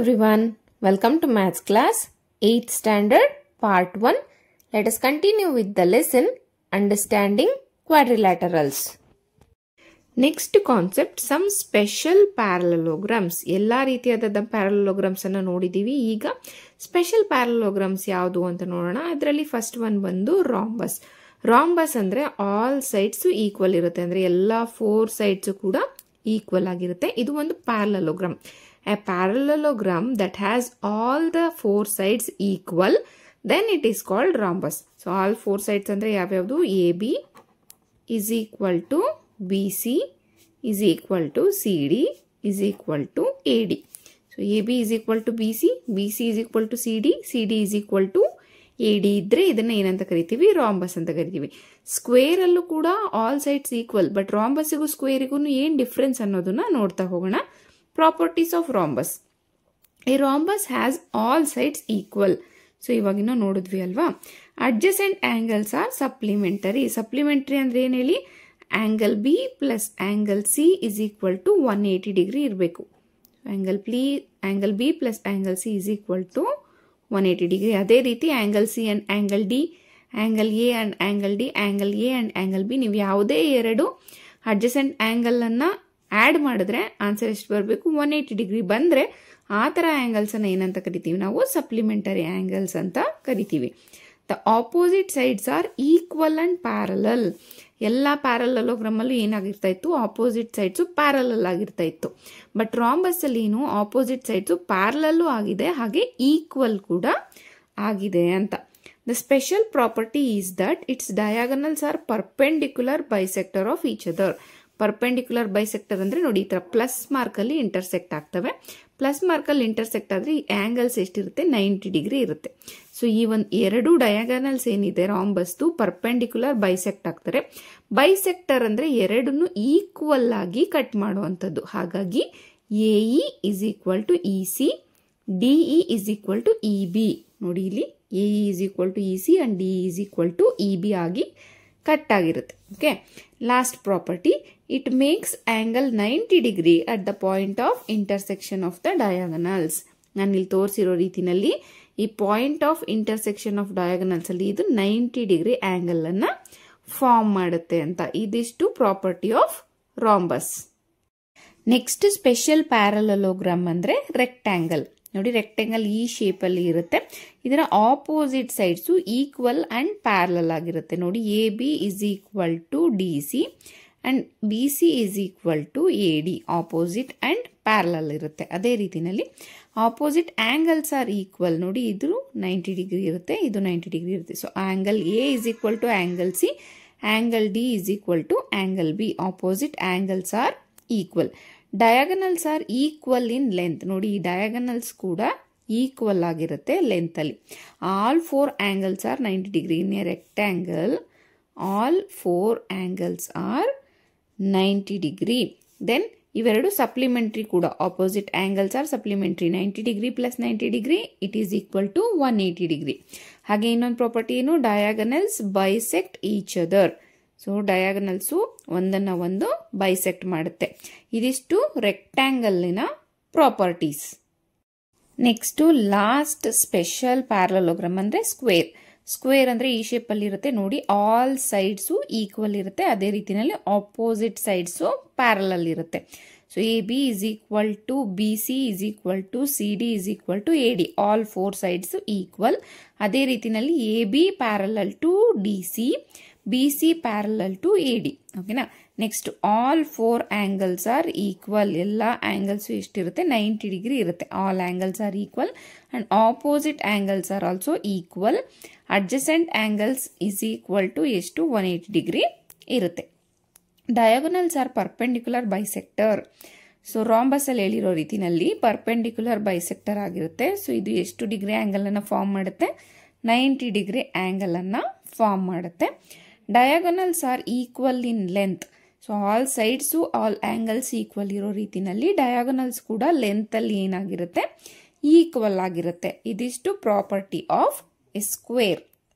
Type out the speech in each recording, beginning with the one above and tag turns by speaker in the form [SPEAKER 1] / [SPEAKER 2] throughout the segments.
[SPEAKER 1] everyone, welcome to Maths class 8th standard part 1. Let us continue with the lesson Understanding Quadrilaterals. Next concept, some special parallelograms. ಎಲ್ಲ ರೀತಿಯಾದ parallelograms ಅನ್ನು ನೋಡಿದೀವಿ. ಈಗ special parallelograms ಯಾವುದು ಅಂತ ನೋಡೋಣ. ಅದರಲ್ಲಿ ಫಸ್ಟ್ ಒನ್ ಬಂದು rhombus. rhombus ಅಂದ್ರೆ all sides equal ಇರುತ್ತೆ. ಅಂದ್ರೆ ಎಲ್ಲ 4 sides ಕೂಡ equal ಆಗಿರುತ್ತೆ. ಇದು ಒಂದು parallelogram. A parallelogram that has all the 4 sides equal, then it is called rhombus. So all 4 sides andre yavyavadu AB is equal to BC is equal to CD is equal to AD. So AB is equal to BC, BC is equal to CD, CD is equal to AD ಇದ್ರೆ ಇದನ್ನ ಏನಂತ ಕರಿತೀವಿ, rhombus ಅಂತ ಕರಿತೀವಿ. Square ಅಲ್ಲೂ ಕೂಡ all sides equal, but rhombusಗೂ ಸ್ಕ್ವೇರಿಗೂ ಏನ್ difference ಅನ್ನೋದನ್ನ ನೋಡ್ತಾ ಹೋಗೋಣ. Properties of rhombus. A rhombus has all sides equal. So ಇವಾಗಿನ ನೋಡಿದ್ವಿ ಅಲ್ವಾ. Adjacent angles are supplementary. Supplementary ಅಂದ್ರೆ ಏನು ಹೇಳಿ, angle B plus angle C is equal to 180 degree ಇರಬೇಕು. Angle B plus angle C is equal to 180 degree. ಅದೇ ರೀತಿ angle C and angle D, angle A and angle D, angle A and angle B, ನೀವು ಯಾವುದೇ ಎರಡು adjacent angle ಅನ್ನ add ಮಾಡಿದ್ರೆ answer ಎಷ್ಟು ಬರಬೇಕು, 180 ಡಿಗ್ರಿ ಬಂದ್ರೆ ಆ ತರ ಆಂಗಲ್ಸ್ ಅನ್ನ ಏನಂತ ಕರಿತೀವಿ ನಾವು, ಸಪ್ಲಿಮೆಂಟರಿ ಆಂಗಲ್ಸ್ ಅಂತ ಕರಿತೀವಿ. The opposite sides are equal and parallel. ಎಲ್ಲ ಪ್ಯಾರಲೋಗ್ರಾಮ್ ಅಲ್ಲೂ ಏನಾಗಿರ್ತಾ ಇತ್ತು, ಆಪೋಸಿಟ್ ಸೈಡ್ಸ್ ಪ್ಯಾರಲಲ್ ಆಗಿರ್ತಾ ಇತ್ತು. ಬಟ್ ರಾಂಬಸ್ ಅಲ್ಲಿ ಏನು, ಆಪೋಸಿಟ್ ಸೈಡ್ಸ್ ಪ್ಯಾರಲಲ್ಲು ಆಗಿದೆ, ಹಾಗೆ ಈಕ್ವಲ್ ಕೂಡ ಆಗಿದೆ ಅಂತ. The special property is that it's diagonals R perpendicular bisector of each other. Perpendicular bisector ಅಂದ್ರೆ ನೋಡಿ, ಈ ತರ ಪ್ಲಸ್ ಮಾರ್ಕ್ ಅಲ್ಲಿ ಇಂಟರ್ಸೆಕ್ಟ್ ಆಗ್ತವೆ. ಪ್ಲಸ್ ಮಾರ್ಕ್ ಅಲ್ಲಿ ಇಂಟರ್ಸೆಕ್ಟ್ ಆದ್ರೆ ಈ ಆಂಗಲ್ಸ್ ಎಷ್ಟಿರುತ್ತೆ, 90 ಡಿಗ್ರಿ ಇರುತ್ತೆ. ಸೊ ಈ ಒಂದು ಎರಡು ಡಯಾಗನಲ್ಸ್ ಏನಿದೆ ರಾಂಬಸ್ ಪರ್ಪೆಂಡಿಕ್ಯುಲರ್ ಬೈಸೆಕ್ಟ್ ಆಗ್ತಾರೆ. ಬೈಸೆಕ್ಟರ್ ಅಂದ್ರೆ ಎರಡನ್ನು ಈಕ್ವಲ್ ಆಗಿ ಕಟ್ ಮಾಡುವಂತದ್ದು. ಹಾಗಾಗಿ A E is equal to E C, D E is equal to E B. ನೋಡಿ ಇಲ್ಲಿ A E is equal to E C and D E is equal to E B ಆಗಿ ಕಟ್ ಆಗಿರುತ್ತೆ. Okay, last property, it makes angle 90 degree at the point of intersection of the diagonals. ನಾನು ಇಲ್ಲಿ ತೋರಿಸಿರೋ ರೀತಿನಲ್ಲಿ ಈ point of intersection of diagonals ಅಲ್ಲಿ ಇದು 90 degree angle ಅನ್ನ ಫಾರ್ಮ್ ಮಾಡುತ್ತೆ ಅಂತ. ಇದಿಷ್ಟು property of rhombus. Next special parallelogram ಅಂದ್ರೆ ರೆಕ್ಟ್ಯಾಂಗಲ್. ನೋಡಿ, ರೆಕ್ಟಾಂಗಲ್ ಈ ಶೇಪ್ ಅಲ್ಲಿ ಇರುತ್ತೆ. ಇದರ opposite sides equal and parallel ಆಗಿರುತ್ತೆ. ನೋಡಿ, A B is equal to D C and B C is equal to A D. Opposite and parallel ಇರುತ್ತೆ. ಅದೇ ರೀತಿನಲ್ಲಿ ಆಪೋಸಿಟ್ ಆಂಗಲ್ಸ್ ಆರ್ ಈಕ್ವಲ್. ನೋಡಿ, ಇದು 90 ಡಿಗ್ರಿ ಇರುತ್ತೆ, ಇದು 90 ಡಿಗ್ರಿ ಇರುತ್ತೆ. So angle A is equal to angle C, angle D is equal to angle B. Opposite angles are equal. Diagonals are equal in length. ನೋಡಿ, ಈ ಡಯಾಗನಲ್ಸ್ ಕೂಡ equal ಆಗಿರುತ್ತೆ length ಅಲ್ಲಿ. All 4 angles are 90 degree. In a rectangle all 4 angles are 90 degree. Then ಇವೆರಡು supplementary ಕೂಡ. Opposite angles are supplementary. 90 degree plus 90 degree it is equal to 180 degree. ಹಾಗೆ ಇನ್ನೊಂದು property ಏನು, diagonals bisect each other. So diagonals ಒಂದನ್ನ ಒಂದು bisect ಮಾಡುತ್ತೆ. ಇದಿಷ್ಟು ರೆಕ್ಟ್ಯಾಂಗಲ್ನ properties. Next last special parallelogram ಅಂದ್ರೆ ಸ್ಕ್ವೇರ್. ಸ್ಕ್ವೇರ್ ಅಂದ್ರೆ ಈ ಶೇಪ್ ಅಲ್ಲಿ ಇರುತ್ತೆ. ನೋಡಿ, ಆಲ್ ಸೈಡ್ಸು ಈಕ್ವಲ್ ಇರುತ್ತೆ. ಅದೇ ರೀತಿಯಲ್ಲಿ ಆಪೋಸಿಟ್ ಸೈಡ್ಸು ಪ್ಯಾರಲಲ್ ಇರುತ್ತೆ. So A B is equal to B C is equal to C D is equal to A D. All 4 sides equal. ಅದೇ ರೀತಿನಲ್ಲಿ A B parallel to D C, BC parallel to AD. ಓಕೆನಾ. Next all 4 angles are equal. ಎಲ್ಲ angles ಎಷ್ಟಿರುತ್ತೆ, 90 degree ಇರುತ್ತೆ. All angles are equal and opposite angles are also equal. Adjacent angles is equal to ಎಷ್ಟು, 180 degree ಇರುತ್ತೆ. Diagonals R perpendicular bisector. So rhombus ಅಲ್ಲಿ ಹೇಳಿರೋ ರೀತಿನಲ್ಲಿ perpendicular bisector ಆಗಿರುತ್ತೆ. So ಇದು ಎಷ್ಟು ಡಿಗ್ರಿ ಆಂಗಲ್ ಅನ್ನ ಫಾರ್ಮ್ ಮಾಡುತ್ತೆ, 90 ಡಿಗ್ರಿ ಆಂಗಲ್ ಅನ್ನ ಫಾರ್ಮ್ ಮಾಡುತ್ತೆ. Diagonals are equal in length. So all sides all angles equal ಇರೋ ರೀತಿನಲ್ಲಿ ಡಯಾಗನಲ್ಸ್ ಕೂಡ ಲೆಂತ್ ಅಲ್ಲಿ ಏನಾಗಿರುತ್ತೆ, ಈಕ್ವಲ್ ಆಗಿರುತ್ತೆ. ಇದಿಷ್ಟು property of A square.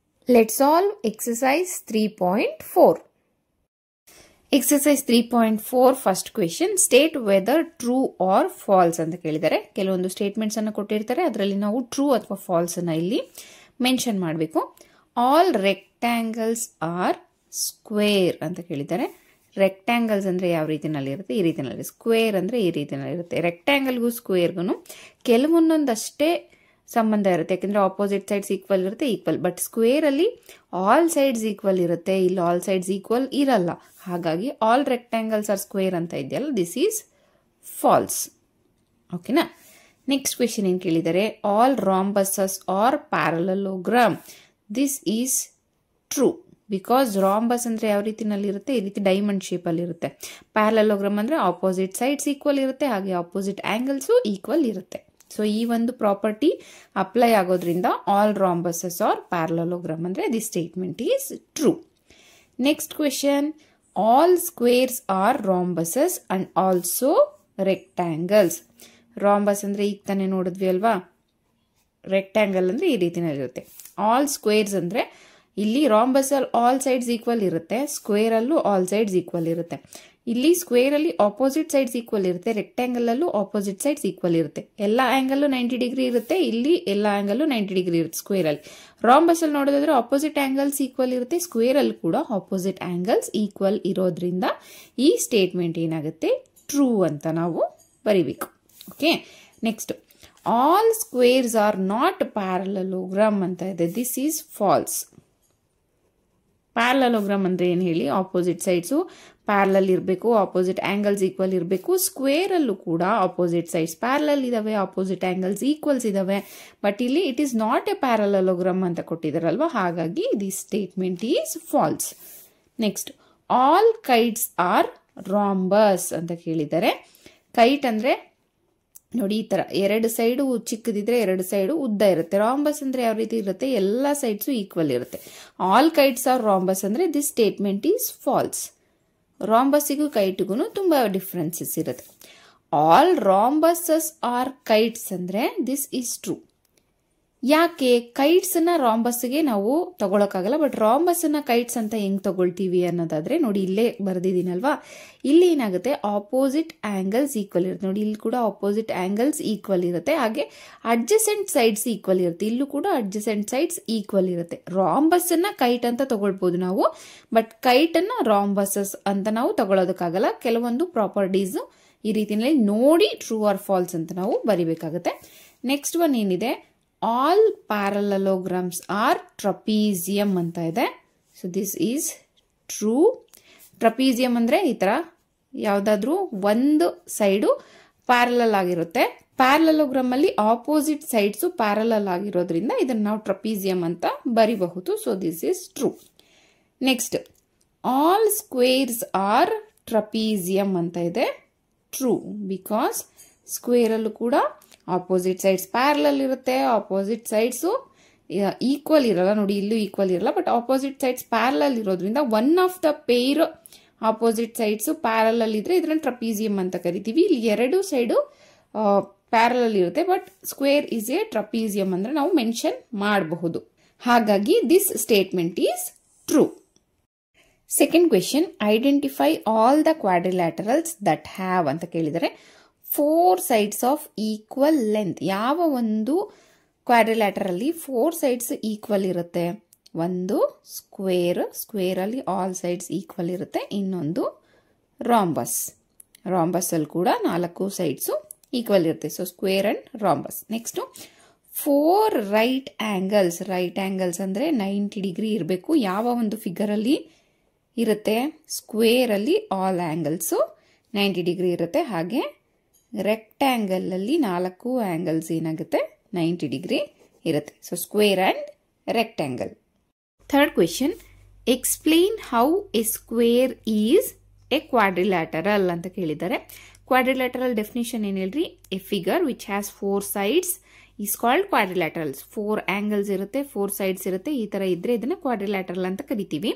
[SPEAKER 1] Let's solve exercise 3.4. Exercise 3.4 first question state whether true or false ಅಂತ ಕೇಳಿದ್ದಾರೆ. ಕೆಲವೊಂದು ಸ್ಟೇಟ್ಮೆಂಟ್ಸ್ ಅನ್ನು ಕೊಟ್ಟಿರ್ತಾರೆ, ಅದರಲ್ಲಿ ನಾವು ಟ್ರೂ ಅಥವಾ ಫಾಲ್ಸ್ ಅನ್ನ ಇಲ್ಲಿ ಮೆನ್ಷನ್ ಮಾಡಬೇಕು. ಆಲ್ ರೆಕ್ಟ್ಯಾಂಗಲ್ಸ್ ಆರ್ ಸ್ಕ್ವೇರ್ ಅಂತ ಕೇಳಿದ್ದಾರೆ. ರೆಕ್ಟ್ಯಾಂಗಲ್ಸ್ ಅಂದ್ರೆ ಯಾವ ರೀತಿನಲ್ಲಿ ಇರುತ್ತೆ? ಈ ರೀತಿನಲ್ಲಿ. ಸ್ಕ್ವೇರ್ ಅಂದ್ರೆ ಈ ರೀತಿನಲ್ಲಿ ಇರುತ್ತೆ. ರೆಕ್ಟ್ಯಾಂಗಲ್ಗೂ ಸ್ಕ್ವೇರ್ಗೂ ಕೆಲವೊಂದೊಂದಷ್ಟೇ ಸಂಬಂಧ ಇರುತ್ತೆ, ಯಾಕಂದ್ರೆ ಆಪೋಸಿಟ್ ಸೈಡ್ಸ್ ಈಕ್ವಲ್ ಇರುತ್ತೆ, ಈಕ್ವಲ್. ಬಟ್ ಸ್ಕ್ವೇರ್ ಅಲ್ಲಿ ಆಲ್ ಸೈಡ್ಸ್ ಈಕ್ವಲ್ ಇರುತ್ತೆ, ಇಲ್ಲಿ ಆಲ್ ಸೈಡ್ಸ್ ಈಕ್ವಲ್ ಇರಲ್ಲ. ಹಾಗಾಗಿ ಆಲ್ ರೆಕ್ಟ್ಯಾಂಗಲ್ಸ್ ಆರ್ ಸ್ಕ್ವೇರ್ ಅಂತ ಇದೆಯಲ್ಲ, ದಿಸ್ ಈಸ್ ಫಾಲ್ಸ್. ಓಕೆನಾ? ನೆಕ್ಸ್ಟ್ ಕ್ವೆಶನ್ ಏನ್ ಕೇಳಿದರೆ, all rhombuses are parallelogram, this is true. Because rhombus ಅಂದ್ರೆ ಯಾವ ರೀತಿನಲ್ಲಿ ಇರುತ್ತೆ? ಈ ರೀತಿ ಡೈಮಂಡ್ ಶೇಪ್ ಅಲ್ಲಿ ಇರುತ್ತೆ. ಪ್ಯಾರಲಲೋಗ್ರಾಮ್ ಅಂದ್ರೆ ಆಪೋಸಿಟ್ ಸೈಡ್ಸ್ ಈಕ್ವಲ್ ಇರುತ್ತೆ, ಹಾಗೆ ಆಪೋಸಿಟ್ ಆಂಗಲ್ಸ್ ಈಕ್ವಲ್ ಇರುತ್ತೆ. ಸೊ ಈ ಒಂದು ಪ್ರಾಪರ್ಟಿ ಅಪ್ಲೈ ಆಗೋದ್ರಿಂದ ಆಲ್ ರಾಂಬಸಸ್ ಆರ್ ಪ್ಯಾರಲಲೋಗ್ರಾಮ್ ಅಂದ್ರೆ the statement is true. Next question, all squares are rhombuses and also rectangles. Rhombus ಅಂದ್ರೆ ಈಗ ತಾನೇ ನೋಡಿದ್ವಿ ಅಲ್ವಾ, ರೆಕ್ಟ್ಯಾಂಗಲ್ ಅಂದ್ರೆ ಈ ರೀತಿನಲ್ಲಿರುತ್ತೆ. ಆಲ್ ಸ್ಕ್ವೇರ್ಸ್ ಅಂದ್ರೆ ಇಲ್ಲಿ ರಾಂಬಸ್ ಅಲ್ಲಿ ಆಲ್ ಸೈಡ್ಸ್ ಈಕ್ವಲ್ ಇರುತ್ತೆ, ಸ್ಕ್ವೇರ್ ಅಲ್ಲೂ ಆಲ್ ಸೈಡ್ಸ್ ಈಕ್ವಲ್ ಇರುತ್ತೆ. ಇಲ್ಲಿ ಸ್ಕ್ವೇರ್ ಅಲ್ಲಿ ಆಪೋಸಿಟ್ ಸೈಡ್ಸ್ ಈಕ್ವಲ್ ಇರುತ್ತೆ, ರೆಕ್ಟ್ಯಾಂಗಲ್ ಅಲ್ಲೂ ಆಪೋಸಿಟ್ ಸೈಡ್ಸ್ ಈಕ್ವಲ್ ಇರುತ್ತೆ. ಎಲ್ಲ ಆಂಗಲ್ 90 ಡಿಗ್ರಿ ಇರುತ್ತೆ, ಇಲ್ಲಿ ಎಲ್ಲ ಆಂಗಲ್ 90 ಡಿಗ್ರಿ ಇರುತ್ತೆ ಸ್ಕ್ವೇರ್ ಅಲ್ಲಿ. ರಾಂಬಸ್ ಅಲ್ಲಿ ನೋಡೋದಾದ್ರೆ ಆಪೋಸಿಟ್ ಆಂಗಲ್ಸ್ ಈಕ್ವಲ್ ಇರುತ್ತೆ, ಸ್ಕ್ವೇರ್ ಅಲ್ಲಿ ಕೂಡ ಆಪೋಸಿಟ್ ಆಂಗಲ್ಸ್ ಈಕ್ವಲ್ ಇರೋದ್ರಿಂದ ಈ ಸ್ಟೇಟ್ಮೆಂಟ್ ಏನಾಗುತ್ತೆ? ಟ್ರೂ ಅಂತ ನಾವು ಬರಿಬೇಕು. Okay, next, all squares are not parallelogram ಅಂತ ಇದೆ, ದಿಸ್ ಈಸ್ ಫಾಲ್ಸ್. ಪ್ಯಾರಲಲೋಗ್ರಾಮ್ ಅಂದ್ರೆ ಏನ್ ಹೇಳಿ? ಆಪೋಸಿಟ್ ಸೈಡ್ಸು ಪ್ಯಾರಲಲ್ ಇರಬೇಕು, ಆಪೋಸಿಟ್ ಆಂಗಲ್ಸ್ ಈಕ್ವಲ್ ಇರಬೇಕು. ಸ್ಕ್ವೇರ್ ಅಲ್ಲೂ ಕೂಡ ಆಪೋಸಿಟ್ ಸೈಡ್ಸ್ ಪ್ಯಾರಲಲ್ ಇದಾವೆ, ಆಪೋಸಿಟ್ ಆಂಗಲ್ಸ್ ಈಕ್ವಲ್ಸ್ ಇದಾವೆ. ಬಟ್ ಇಲ್ಲಿ it is not a parallelogram ಅಂತ ಕೊಟ್ಟಿದಾರಲ್ವಾ, ಹಾಗಾಗಿ this statement is false. Next, all kites are rhombus ಅಂತ ಕೇಳಿದ್ದಾರೆ. ಕೈಟ್ ಅಂದ್ರೆ ನೋಡಿ ಈ ತರ ಎರಡು ಸೈಡು ಚಿಕ್ಕದಿದ್ರೆ ಎರಡು ಸೈಡು ಉದ್ದ ಇರುತ್ತೆ. ರಾಂಬಸ್ ಅಂದ್ರೆ ಯಾವ ರೀತಿ ಇರುತ್ತೆ? ಎಲ್ಲ ಸೈಡ್ಸು ಈಕ್ವಲ್ ಇರುತ್ತೆ. ಆಲ್ ಕೈಟ್ಸ್ ಆರ್ ರಾಂಬಸ್ ಅಂದ್ರೆ ದಿಸ್ ಸ್ಟೇಟ್ಮೆಂಟ್ ಈಸ್ ಫಾಲ್ಸ್. ರಾಂಬಸ್ಸಿಗೂ ಕೈಟ್ಗೂ ತುಂಬಾ ಡಿಫ್ರೆನ್ಸಸ್ ಇರುತ್ತೆ. ಆಲ್ ರಾಂಬಸಸ್ ಆರ್ ಕೈಟ್ಸ್ ಅಂದ್ರೆ ದಿಸ್ ಈಸ್ ಟ್ರೂ. ಯಾಕೆ? ಕೈಟ್ಸ್ ನ ರಾಂಬಸ್ಗೆ ನಾವು ತಗೊಳಕ್ಕಾಗಲ್ಲ, ಬಟ್ ರಾಂಬಸ್ ನ ಕೈಟ್ಸ್ ಅಂತ ಹೆಂಗ್ ತಗೊಳ್ತೀವಿ ಅನ್ನೋದಾದ್ರೆ ನೋಡಿ ಇಲ್ಲೇ ಬರ್ದಿದ್ದೀನಲ್ವಾ, ಇಲ್ಲಿ ಏನಾಗುತ್ತೆ? ಆಪೋಸಿಟ್ ಆಂಗಲ್ಸ್ ಈಕ್ವಲ್ ಇರುತ್ತೆ. ನೋಡಿ ಇಲ್ಲಿ ಕೂಡ ಆಪೋಸಿಟ್ ಆಂಗಲ್ಸ್ ಈಕ್ವಲ್ ಇರುತ್ತೆ, ಹಾಗೆ ಅಡ್ಜಸೆಂಟ್ ಸೈಡ್ಸ್ ಈಕ್ವಲ್ ಇರುತ್ತೆ, ಇಲ್ಲೂ ಕೂಡ ಅಡ್ಜಸೆಂಟ್ ಸೈಡ್ಸ್ ಈಕ್ವಲ್ ಇರುತ್ತೆ. ರಾಂಬಸ್ ಅನ್ನ ಕೈಟ್ ಅಂತ ತಗೊಳ್ಬಹುದು ನಾವು, ಬಟ್ ಕೈಟ್ ಅನ್ನ ರಾಂಬಸಸ್ ಅಂತ ನಾವು ತಗೊಳ್ಳೋದಕ್ಕಾಗಲ್ಲ. ಕೆಲವೊಂದು ಪ್ರಾಪರ್ಟೀಸ್ ಈ ರೀತಿಯಲ್ಲಿ ನೋಡಿ ಟ್ರೂ ಆರ್ ಫಾಲ್ಸ್ ಅಂತ ನಾವು ಬರಿಬೇಕಾಗುತ್ತೆ. ನೆಕ್ಸ್ಟ್ ಒನ್ ಏನಿದೆ, ಆಲ್ ಪ್ಯಾರಲಲೋಗ್ರಾಮ್ಸ್ ಆರ್ ಟ್ರಪೀಸಿಯಂ ಅಂತ ಇದೆ. So this is true. Trapezium ಅಂದ್ರೆ ಈ ತರ ಯಾವ್ದಾದ್ರು ಒಂದು ಸೈಡು ಪ್ಯಾರಲಲ್ ಆಗಿರುತ್ತೆ. ಪ್ಯಾರಲಲೋಗ್ರಾಮ್ ಅಲ್ಲಿ ಆಪೋಸಿಟ್ ಸೈಡ್ಸ್ ಪ್ಯಾರಲಲ್ ಆಗಿರೋದ್ರಿಂದ ಇದನ್ನ ನಾವು ಟ್ರಪೀಸಿಯಂ ಅಂತ ಬರಿಬಹುದು. So this is true. Next, all squares are trapezium ಅಂತ ಇದೆ. ಟ್ರೂ, ಬಿಕಾಸ್ ಸ್ಕ್ವೇರ್ ಅಲ್ಲೂ ಕೂಡ ಆಪೋಸಿಟ್ ಸೈಡ್ಸ್ ಪ್ಯಾರಲಲ್ ಇರುತ್ತೆ, ಆಪೋಸಿಟ್ ಸೈಡ್ಸ್ ಈಕ್ವಲ್ ಇರಲ್ಲ. ನೋಡಿ ಇಲ್ಲೂ ಈಕ್ವಲ್ ಇರಲ್ಲ, ಬಟ್ ಆಪೋಸಿಟ್ ಸೈಡ್ಸ್ ಪ್ಯಾರಲಲ್ ಇರೋದ್ರಿಂದ one of the pair opposite sides parallel ಇದ್ರೆ ಇದನ್ನ ಟ್ರಪೀಸಿಯಂ ಅಂತ ಕರಿತೀವಿ. ಇಲ್ಲಿ ಎರಡು ಸೈಡು ಪ್ಯಾರಲಲ್ ಇರುತ್ತೆ, but square is a trapezium ಅಂದ್ರೆ ನಾವು ಮೆನ್ಷನ್ ಮಾಡಬಹುದು. ಹಾಗಾಗಿ this statement is true. Second question, identify all the quadrilaterals that have ಅಂತ ಕೇಳಿದರೆ 4 sides ಆಫ್ ಈಕ್ವಲ್ ಲೆಂತ್. ಯಾವ ಒಂದು ಕ್ವಾಡ್ರಿಲ್ಯಾಟರ್ ಅಲ್ಲಿ 4 sides ಈಕ್ವಲ್ ಇರುತ್ತೆ? ಒಂದು ಸ್ಕ್ವೇರ್, ಸ್ಕ್ವೇರ್ ಅಲ್ಲಿ ಆಲ್ ಸೈಡ್ಸ್ ಈಕ್ವಲ್ ಇರುತ್ತೆ. ಇನ್ನೊಂದು ರಾಂಬಸ್, ರಾಂಬಸ್ ಅಲ್ಲಿ ಕೂಡ 4 sides ಈಕ್ವಲ್ ಇರುತ್ತೆ. So square and rhombus. Next, 4 right angles. Right angles ಅಂದ್ರೆ 90 ಡಿಗ್ರಿ ಇರಬೇಕು. ಯಾವ ಒಂದು ಫಿಗರ್ ಅಲ್ಲಿ ಇರುತ್ತೆ? ಸ್ಕ್ವೇರ್ ಅಲ್ಲಿ ಆಲ್ ಆಂಗಲ್ಸ್ 90 ಡಿಗ್ರಿ ಇರುತ್ತೆ, ಹಾಗೆ ರೆಕ್ಟ್ಯಾಂಗಲ್ ಅಲ್ಲಿ 4 ಆಂಗಲ್ಸ್ ಏನಾಗುತ್ತೆ? 90 ಡಿಗ್ರಿ ಇರುತ್ತೆ. So square and rectangle. Third question, explain how a square is a quadrilateral ಅಂತ ಕೇಳಿದ್ದಾರೆ. ಕ್ವಾಡ್ರಿಲ್ಯಾಟರಲ್ ಡೆಫಿನೇಷನ್ ಏನ್ ಹೇಳ್ರಿ? A figure which has 4 sides is called quadrilaterals. 4 angles ಇರುತ್ತೆ, 4 sides ಇರುತ್ತೆ. ಈ ತರ ಇದ್ರೆ ಇದನ್ನ ಕ್ವಾಡ್ರಿಲ್ಯಾಟರಲ್ ಅಂತ ಕರಿತೀವಿ.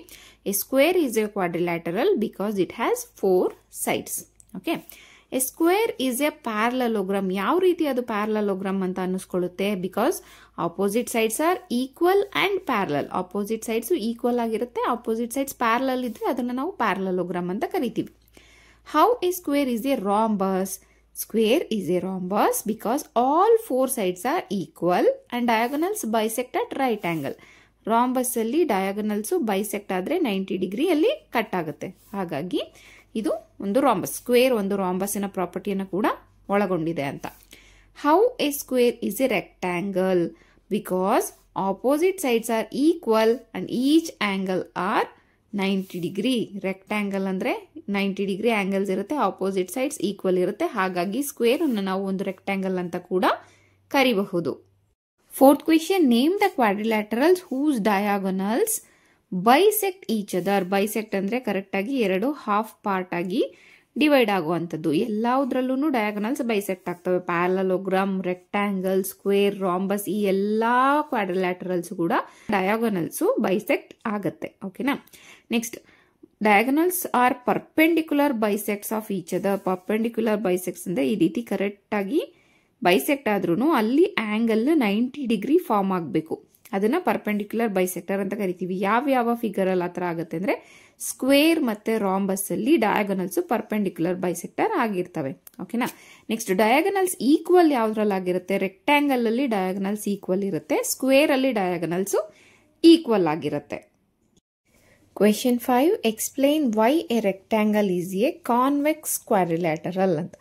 [SPEAKER 1] A square is a quadrilateral because it has 4 sides. Okay, a square is a parallelogram. ಯಾವ ರೀತಿ ಅದು ಪ್ಯಾರಲೋಗ್ರಾಮ್ ಅಂತ ಅನ್ನಿಸ್ಕೊಳ್ಳುತ್ತೆ? Because opposite sides are equal and parallel. Opposite sides equal ಆಗಿರುತ್ತೆ, ಆಪೋಸಿಟ್ ಸೈಡ್ಸ್ ಪ್ಯಾರಲಲ್ ಇದ್ರೆ ಅದನ್ನು ನಾವು ಪ್ಯಾರಲೋಗ್ರಾಮ್ ಅಂತ ಕರಿತೀವಿ. How a square is a rhombus? Square is a rhombus because all four sides are equal and diagonals bisect at right angle. Rhombus ಅಲ್ಲಿ diagonals bisect ಆದ್ರೆ 90 degree ಅಲ್ಲಿ cut ಆಗುತ್ತೆ. ಹಾಗಾಗಿ ಇದು ಒಂದು ರಾಂಬಸ್. ಸ್ಕ್ವೇರ್ ಒಂದು ರಾಂಬಸ್ಸಿನ ಪ್ರಾಪರ್ಟಿಯನ್ನು ಕೂಡ ಒಳಗೊಂಡಿದೆ ಅಂತ. How a square is a rectangle? Because opposite sides are equal and each angle are 90 degree. Rectangle ಅಂದ್ರೆ 90 ಡಿಗ್ರಿ ಆಂಗಲ್ಸ್ ಇರುತ್ತೆ, ಆಪೋಸಿಟ್ ಸೈಡ್ಸ್ ಈಕ್ವಲ್ ಇರುತ್ತೆ. ಹಾಗಾಗಿ ಸ್ಕ್ವೇರ್ ಅನ್ನು ನಾವು ಒಂದು ರೆಕ್ಟ್ಯಾಂಗಲ್ ಅಂತ ಕೂಡ ಕರಿಬಹುದು. Fourth question, name the quadrilaterals whose diagonals bisect each other. Bisect ಅಂದ್ರೆ ಕರೆಕ್ಟ್ ಆಗಿ ಎರಡು ಹಾಫ್ ಪಾರ್ಟ್ ಆಗಿ ಡಿವೈಡ್ ಆಗುವಂಥದ್ದು. ಎಲ್ಲದರಲ್ಲೂ ಡಯಾಗೋನಲ್ಸ್ ಬೈಸೆಕ್ಟ್ ಆಗ್ತವೆ. ಪ್ಯಾರಲೋಗ್ರಾಮ್, ರೆಕ್ಟ್ಯಾಂಗಲ್, ಸ್ಕ್ವೇರ್, ರಾಂಬಸ್ ಈ ಎಲ್ಲಾ ಕ್ವಾಡ್ರಿಲ್ಯಾಟರಲ್ಸ್ ಕೂಡ ಡಯಾಗೋನಲ್ಸ್ ಬೈಸೆಕ್ಟ್ ಆಗತ್ತೆ. ಓಕೆನಾ. Next, diagonals are perpendicular bisects of each other. Perpendicular bisects ಅಂದ್ರೆ ಈ ರೀತಿ ಕರೆಕ್ಟ್ ಆಗಿ ಬೈಸೆಕ್ಟ್ ಆದ್ರೂ ಅಲ್ಲಿ ಆಂಗಲ್ 90 ಡಿಗ್ರಿ ಫಾರ್ಮ್ ಆಗಬೇಕು. ಅದನ್ನ ಪರ್ಪೆಂಡಿಕ್ಯುಲರ್ ಬೈಸೆಕ್ಟರ್ ಅಂತ ಕರಿತೀವಿ. ಯಾವ ಫಿಗರ್ ಅಲ್ಲಿ ಆತರ ಆಗುತ್ತೆ ಅಂದ್ರೆ ಸ್ಕ್ವೇರ್ ಮತ್ತೆ ರಾಂಬಸ್ ಅಲ್ಲಿ ಡಯಾಗೋನಲ್ಸ್ ಪರ್ಪೆಂಡಿಕ್ಯುಲರ್ ಬೈಸೆಕ್ಟರ್ ಆಗಿರ್ತವೆ. ಓಕೆನಾ. ನೆಕ್ಸ್ಟ್, ಡಯಾಗೋನಲ್ಸ್ ಈಕ್ವಲ್ ಯಾವ್ದ್ರಲ್ಲಿ ಆಗಿರುತ್ತೆ? ರೆಕ್ಟ್ಯಾಂಗಲ್ ಅಲ್ಲಿ ಡಯಾಗೋನಲ್ಸ್ ಈಕ್ವಲ್ ಇರುತ್ತೆ, ಸ್ಕ್ವೇರ್ ಅಲ್ಲಿ ಡಯಾಗೋನಲ್ಸ್ ಈಕ್ವಲ್ ಆಗಿರುತ್ತೆ. Question 5, explain why a rectangle is a convex quadrilateral ಅಂತ.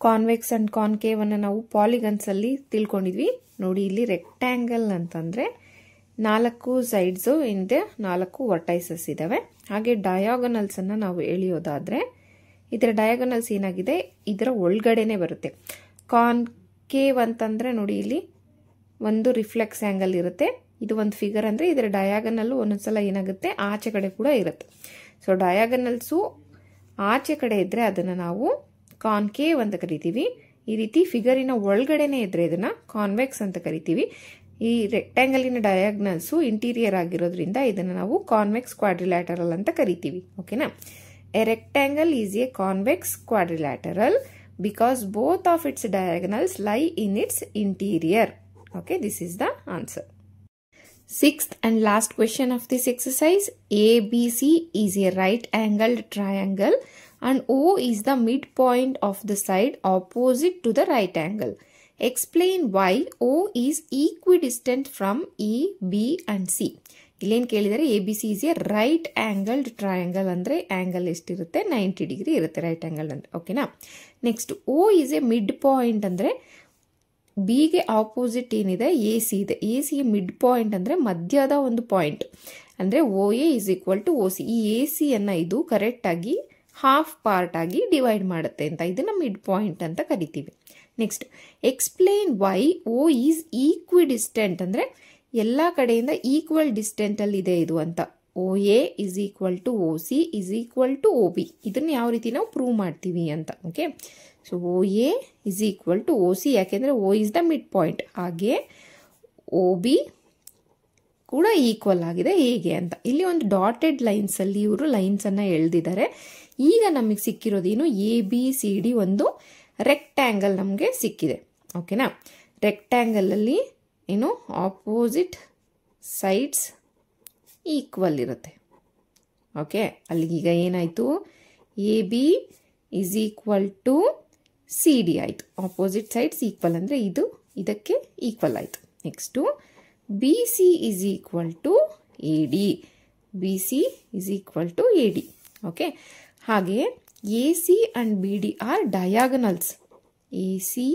[SPEAKER 1] ಕಾನ್ವೆಕ್ಸ್ ಅಂಡ್ ಕಾನ್ಕೇವ್ ಅನ್ನು ನಾವು ಪಾಲಿಗನ್ಸ್ ಅಲ್ಲಿ ತಿಳ್ಕೊಂಡಿದ್ವಿ. ನೋಡಿ, ಇಲ್ಲಿ ರೆಕ್ಟ್ಯಾಂಗಲ್ ಅಂತಂದ್ರೆ 4 ಸೈಡ್ಸ್ ಇಂದ 4 ವರ್ಟೈಸಸ್ ಇದಾವೆ. ಹಾಗೆ ಡಯಾಗೋನಲ್ಸ್ ಅನ್ನ ನಾವು ಎಳೆಯೋದಾದ್ರೆ ಇದರ ಡಯಾಗೋನಲ್ಸ್ ಏನಾಗಿದೆ, ಇದರ ಒಳಗಡೆನೆ ಬರುತ್ತೆ. ಕಾನ್ಕೇವ್ ಅಂತಂದ್ರೆ ನೋಡಿ, ಇಲ್ಲಿ ಒಂದು ರಿಫ್ಲೆಕ್ಸ್ ಆಂಗಲ್ ಇರುತ್ತೆ. ಇದು ಒಂದು ಫಿಗರ್ ಅಂದ್ರೆ ಇದರ ಡಯಾಗೋನಲ್ ಒಂದೊಂದ್ಸಲ ಏನಾಗುತ್ತೆ, ಆಚೆ ಕಡೆ ಕೂಡ ಇರುತ್ತೆ. ಸೊ ಡಯಾಗೋನಲ್ಸು ಆಚೆ ಕಡೆ ಇದ್ರೆ ಅದನ್ನ ನಾವು ಕಾನ್ಕೇವ್ ಅಂತ ಕರಿತೀವಿ. ಈ ರೀತಿ ಫಿಗರಿನ ಒಳಗಡೆನೆ ಇದ್ರೆ ಇದನ್ನ ಕಾನ್ವೆಕ್ಸ್ ಅಂತ ಕರಿತೀವಿ. ಈ ರೆಕ್ಟ್ಯಾಂಗಲಿನ ಡಯಾಗ್ನಲ್ಸ್ ಇಂಟೀರಿಯರ್ ಆಗಿರೋದ್ರಿಂದ ಇದನ್ನ ನಾವು ಕಾನ್ವೆಕ್ಸ್ ಕ್ವಾಡ್ರಿಲ್ಯಾಟರಲ್ ಅಂತ ಕರಿತೀವಿ. ಓಕೆನಾ. A rectangle is a convex quadrilateral because both of its diagonals lie in its interior. Okay, this is the answer. Sixth and last question of this exercise, ABC is a right angled triangle and O is the midpoint of the side opposite to the right angle. Explain why O is equidistant from E, B and C. ಇಲ್ಲೇನು ಕೇಳಿದರೆ ABC is a right angled triangle ಅಂದ್ರೆ angle ಎಷ್ಟಿರುತ್ತೆ, 90 degree ಇರುತ್ತೆ right angle ಅಂದ್ರೆ. ಓಕೆನಾ. Next, O is a midpoint ಅಂದ್ರೆ B ಗೆ opposite ಏನಿದೆ, ಎ ಸಿ ಇದೆ. ಎ ಸಿ ಮಿಡ್ ಪಾಯಿಂಟ್ ಅಂದ್ರೆ ಮಧ್ಯದ ಒಂದು ಪಾಯಿಂಟ್ ಅಂದ್ರೆ O A is equal to O C. ಈ ಎ ಸಿ ಅನ್ನ ಇದು ಕರೆಕ್ಟ್ ಆಗಿ ಹಾಫ್ ಪಾರ್ಟ್ ಆಗಿ ಡಿವೈಡ್ ಮಾಡುತ್ತೆ ಅಂತ ಇದನ್ನ ಮಿಡ್ ಪಾಯಿಂಟ್ ಅಂತ ಕರಿತೀವಿ. Next, explain why O is equidistant ಅಂದ್ರೆ ಎಲ್ಲಾ ಕಡೆಯಿಂದ ಈಕ್ವಲ್ ಡಿಸ್ಟೆಂಟ್ ಅಲ್ಲಿ ಇದೆ ಇದು ಅಂತ. O A is equal to O C is equal to O B. ಇದನ್ನ ಯಾವ ರೀತಿ ನಾವು ಪ್ರೂವ್ ಮಾಡ್ತೀವಿ ಅಂತ. Okay, so O A is equal to O C, ಯಾಕೆಂದ್ರೆ O is the mid point. ಹಾಗೆ ಓ ಬಿ ಕೂಡ ಈಕ್ವಲ್ ಆಗಿದೆ ಹೇಗೆ ಅಂತ. ಇಲ್ಲಿ ಒಂದು ಡಾಟೆಡ್ ಲೈನ್ಸ್ ಅಲ್ಲಿ ಇವರು ಲೈನ್ಸ್ ಅನ್ನ ಎಳೆದಿದ್ದಾರೆ. ಈಗ ನಮಗೆ ಸಿಕ್ಕಿರೋದೇನು, ಎ ಬಿ ಸಿ ಡಿ ಒಂದು ರೆಕ್ಟ್ಯಾಂಗಲ್ ನಮಗೆ ಸಿಕ್ಕಿದೆ. ಓಕೆನಾ. ರೆಕ್ಟ್ಯಾಂಗಲ್ ಅಲ್ಲಿ ಏನು ಆಪೋಸಿಟ್ ಸೈಡ್ಸ್ ಈಕ್ವಲ್ ಇರುತ್ತೆ. ಓಕೆ, ಅಲ್ಲಿಗೀಗ ಏನಾಯ್ತು, A B is equal to C D ಆಯಿತು. ಆಪೋಸಿಟ್ ಸೈಡ್ಸ್ ಈಕ್ವಲ್ ಅಂದರೆ ಇದು ಇದಕ್ಕೆ ಈಕ್ವಲ್ ಆಯಿತು. Next B C is equal to A D. B C is equal to A D. Okay, ಹಾಗೆ A C and B D are diagonals. A C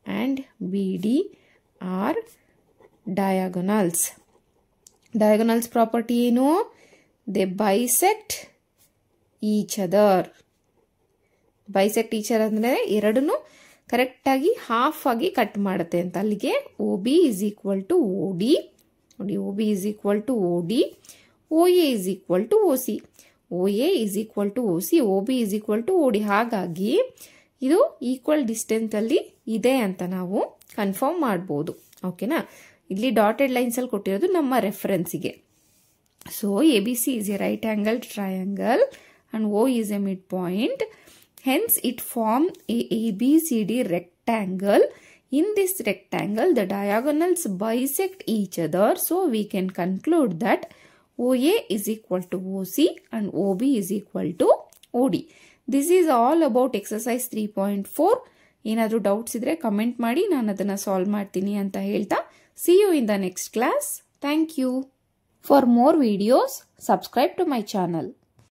[SPEAKER 1] and B D are diagonals. Diagonals property ಏನು, they bisect each other. Bisect each other ಅಂದರೆ ಎರಡನ್ನೂ ಕರೆಕ್ಟಾಗಿ half ಆಗಿ cut ಮಾಡುತ್ತೆ ಅಂತ. ಅಲ್ಲಿಗೆ O B is equal to O D. ನೋಡಿ, O B is equal to O D, O A is equal to O C, O A is equal to O C, O B is equal to O D. ಹಾಗಾಗಿ ಇದು equal distance ಅಲ್ಲಿ ಇದೆ ಅಂತ ನಾವು confirm ಮಾಡ್ಬೋದು. ಓಕೆನಾ. ಇಲ್ಲಿ dotted lines ಅಲ್ಲಿ ಕೊಟ್ಟಿರೋದು ನಮ್ಮ ರೆಫರೆನ್ಸಿಗೆ. So A B C is a right angle triangle and O is a mid point. Hence, it forms a ABCD rectangle. In this rectangle, the diagonals bisect each other. So, we can conclude that OA is equal to OC and OB is equal to OD. This is all about exercise 3.4. ಏನಾದರೂ doubts ಇದ್ರೆ comment ಮಾಡಿ, ನಾನು ಅದನ್ನು solve ಮಾಡ್ತೀನಿ ಅಂತ ಹೇಳ್ತಾ, see you in the next class. Thank you. For more videos, subscribe to my channel.